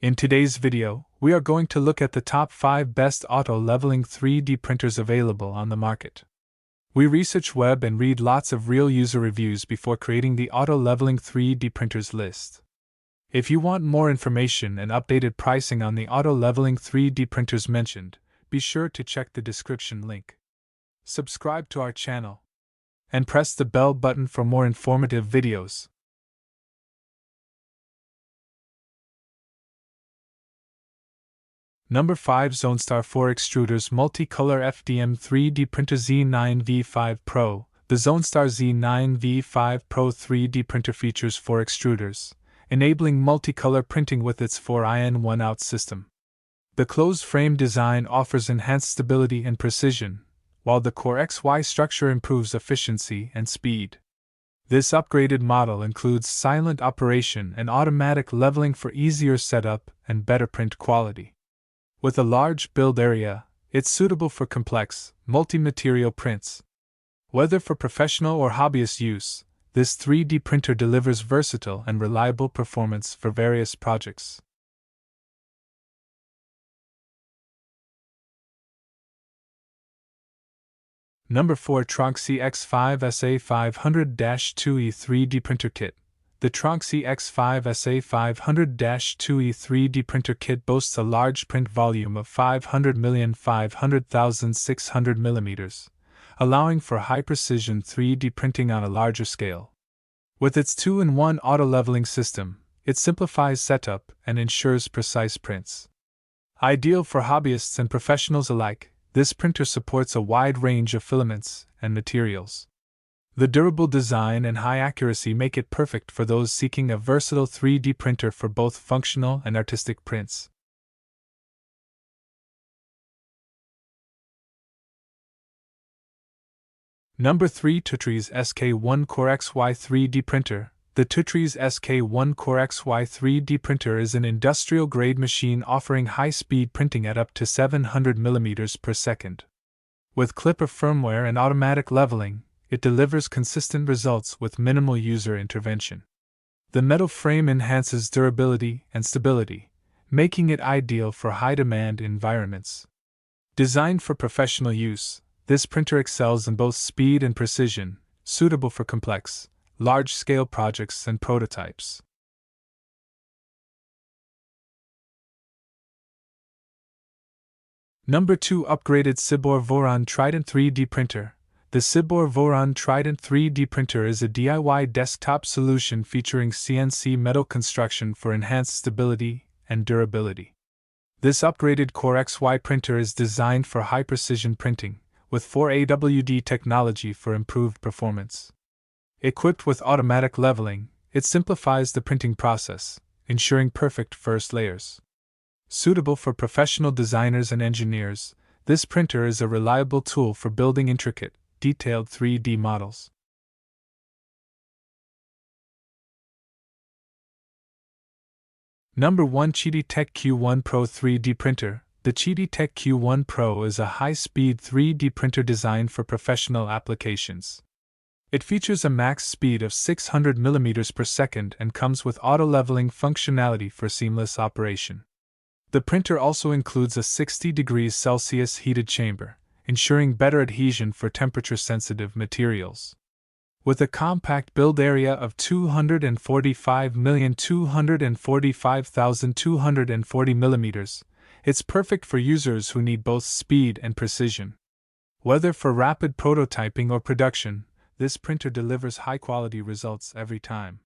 In today's video, we are going to look at the top 5 best auto-leveling 3D printers available on the market. We research web and read lots of real user reviews before creating the auto-leveling 3D printers list. If you want more information and updated pricing on the auto-leveling 3D printers mentioned, be sure to check the description link. Subscribe to our channel and press the bell button for more informative videos. Number 5 ZONESTAR 4 Extruders Multicolor FDM 3D Printer Z9 V5 Pro. The ZONESTAR Z9 V5 Pro 3D printer features 4 extruders, enabling multicolor printing with its 4-in 1-out system. The closed frame design offers enhanced stability and precision, while the CoreXY structure improves efficiency and speed. This upgraded model includes silent operation and automatic leveling for easier setup and better print quality. With a large build area, it's suitable for complex, multi-material prints. Whether for professional or hobbyist use, this 3D printer delivers versatile and reliable performance for various projects. Number 4 TRONXY X5 SA500-2E 3D Printer Kit. The TRONXY X5 SA500-2E 3D printer kit boasts a large print volume of 500,500,600 mm, allowing for high-precision 3D printing on a larger scale. With its 2-in-1 auto-leveling system, it simplifies setup and ensures precise prints. Ideal for hobbyists and professionals alike, this printer supports a wide range of filaments and materials. The durable design and high accuracy make it perfect for those seeking a versatile 3D printer for both functional and artistic prints. Number 3 TWOTREES SK1 CoreXY 3D Printer. The TWOTREES SK1 CoreXY 3D printer is an industrial-grade machine offering high-speed printing at up to 700 mm per second. With clipper firmware and automatic leveling, it delivers consistent results with minimal user intervention. The metal frame enhances durability and stability, making it ideal for high-demand environments. Designed for professional use, this printer excels in both speed and precision, suitable for complex, large-scale projects and prototypes. Number 2 Upgraded SIBOOR Voron Trident 3D Printer. The SIBOOR Voron Trident 3D printer is a DIY desktop solution featuring CNC metal construction for enhanced stability and durability. This upgraded CoreXY printer is designed for high-precision printing, with 4AWD technology for improved performance. Equipped with automatic leveling, it simplifies the printing process, ensuring perfect first layers. Suitable for professional designers and engineers, this printer is a reliable tool for building intricate, detailed 3D models. Number 1 Qidi Tech Q1 Pro 3D Printer. The Qidi Tech Q1 Pro is a high-speed 3D printer designed for professional applications. It features a max speed of 600 mm per second and comes with auto-leveling functionality for seamless operation. The printer also includes a 60 degrees Celsius heated chamber, ensuring better adhesion for temperature-sensitive materials. With a compact build area of 245,245,240 mm, it's perfect for users who need both speed and precision. Whether for rapid prototyping or production, this printer delivers high-quality results every time.